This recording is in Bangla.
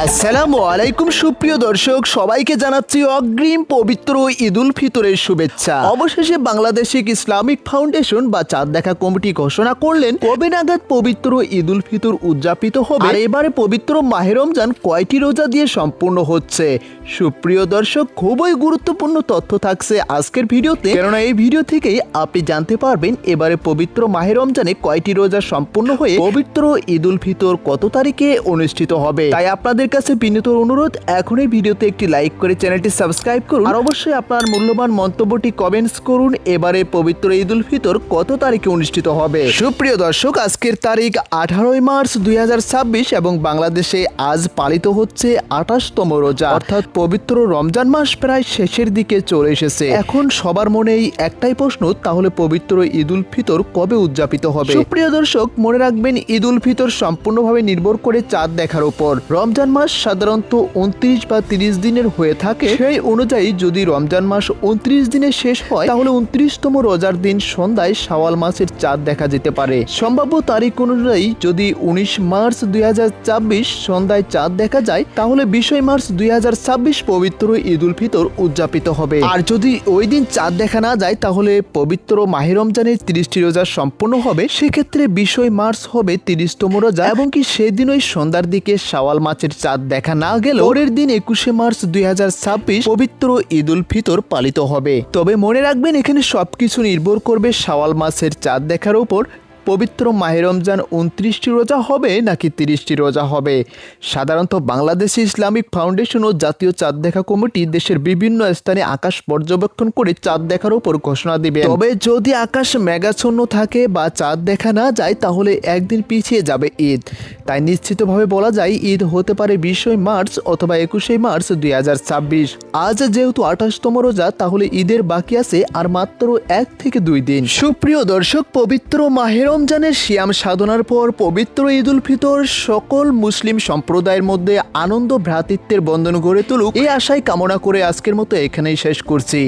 আসসালামু আলাইকুম সুপ্রিয় দর্শক, সবাইকে জানাচ্ছি অগ্রিম পবিত্র ঈদ উল ফিতরের শুভেচ্ছা। অবশেষে বাংলাদেশিক ইসলামিক ফাউন্ডেশন বা চাঁদ দেখা কমিটি ঘোষণা করলেন কবে নাগাদ পবিত্র ঈদ উল ফিতর উদযাপিত হবে আর এবারে পবিত্র মাহে রমজান কয়টি রোজা দিয়ে সম্পূর্ণ হচ্ছে। সুপ্রিয় দর্শক, খুবই গুরুত্বপূর্ণ তথ্য থাকছে আজকের ভিডিওতে, কেননা এই ভিডিও থেকেই আপনি জানতে পারবেন এবারে পবিত্র মাহে রমজানে কয়টি রোজা সম্পূর্ণ হয়ে পবিত্র ঈদ উল ফিতর কত তারিখে অনুষ্ঠিত হবে। তাই আপনাদের কাছে বিনীত অনুরোধ, এখন এই ভিডিওতে একটি লাইক করে চ্যানেলটি সাবস্ক্রাইব করুন আর অবশ্যই আপনার মূল্যবান মন্তব্যটি কমেন্টস করুন এবারে পবিত্র ঈদ উল ফিতর কত তারিখে অনুষ্ঠিত হবে। সুপ্রিয় দর্শক, আজকের তারিখ 18 মার্চ 2026 এবং বাংলাদেশে আজ পালিত হচ্ছে 28তম রোজা, অর্থাৎ পবিত্র রমজান মাস প্রায় শেষের দিকে চলে এসেছে। এখন সবার মনেই একটাই প্রশ্ন, তাহলে পবিত্র ঈদ উল ফিতর কবে উদযাপিত হবে। সুপ্রিয় দর্শক, মনে রাখবেন ঈদ উল ফিতর সম্পূর্ণভাবে নির্ভর করে চাঁদ দেখার উপর। রমজান মাস সাধারণত 29 বা 30 দিনের হয়ে থাকে, সেই অনুযায়ী যদি রমজান মাস 29 দিনে শেষ হয় তাহলে 29তম রোজার দিন সন্ধ্যায় শাওয়াল মাসের চাঁদ দেখা যেতে পারে। সম্ভাব্য তারিখ অনুযায়ী যদি 19 মার্চ 2026 সন্ধ্যায় চাঁদ দেখা যায় তাহলে 20 মার্চ 2026 পবিত্র ঈদ উল ফিতর উদযাপিত হবে। আর যদি ওই দিন চাঁদ দেখা না যায় তাহলে পবিত্র মাহে রমজানের 30টি রোজা সম্পূর্ণ হবে। সেক্ষেত্রে 20 মার্চ হবে 30তম রোজা এবং কি সেদিনই সন্ধ্যার দিকে শাওয়াল মাসের চাঁদ দেখা না গেলেও পরের দিন 21 মার্চ 2026 পবিত্র ঈদ উল ফিতর পালিত হবে। তবে মনে রাখবেন এখানে সবকিছু নির্ভর করবে শাওয়াল মাসের চাঁদ দেখার উপর। পবিত্র মাহে রমজান 29টি রোজা হবে নাকি 30টি রোজা হবে। সাধারণত বাংলাদেশ ইসলামিক ফাউন্ডেশন ও জাতীয় চাঁদ দেখা কমিটি দেশের বিভিন্ন স্থানে আকাশ পর্যবেক্ষণ করে চাঁদ দেখার উপর ঘোষণা দিবে। তবে যদি আকাশ মেঘাচ্ছন্ন থাকে বা চাঁদ দেখা না যায় তাহলে একদিন পিছিয়ে যাবে ঈদ। তাই নিশ্চিতভাবে বলা যায় ঈদ হতে পারে 20 মার্চ অথবা 21 মার্চ 2026। আজ যেহেতু 28তম রোজা তাহলে ঈদের বাকি আছে আর মাত্র 1 থেকে 2 দিন। সুপ্রিয় দর্শক, পবিত্র মাহে রমজানের সিয়াম সাধনার পর পবিত্র ঈদ উল ফিতর সকল মুসলিম সম্প্রদায়ের মধ্যে আনন্দ ভ্রাতৃত্বের বন্ধন গড়ে তুলুক, এই আশায় কামনা করে আজকের মতো এখানেই শেষ করছি।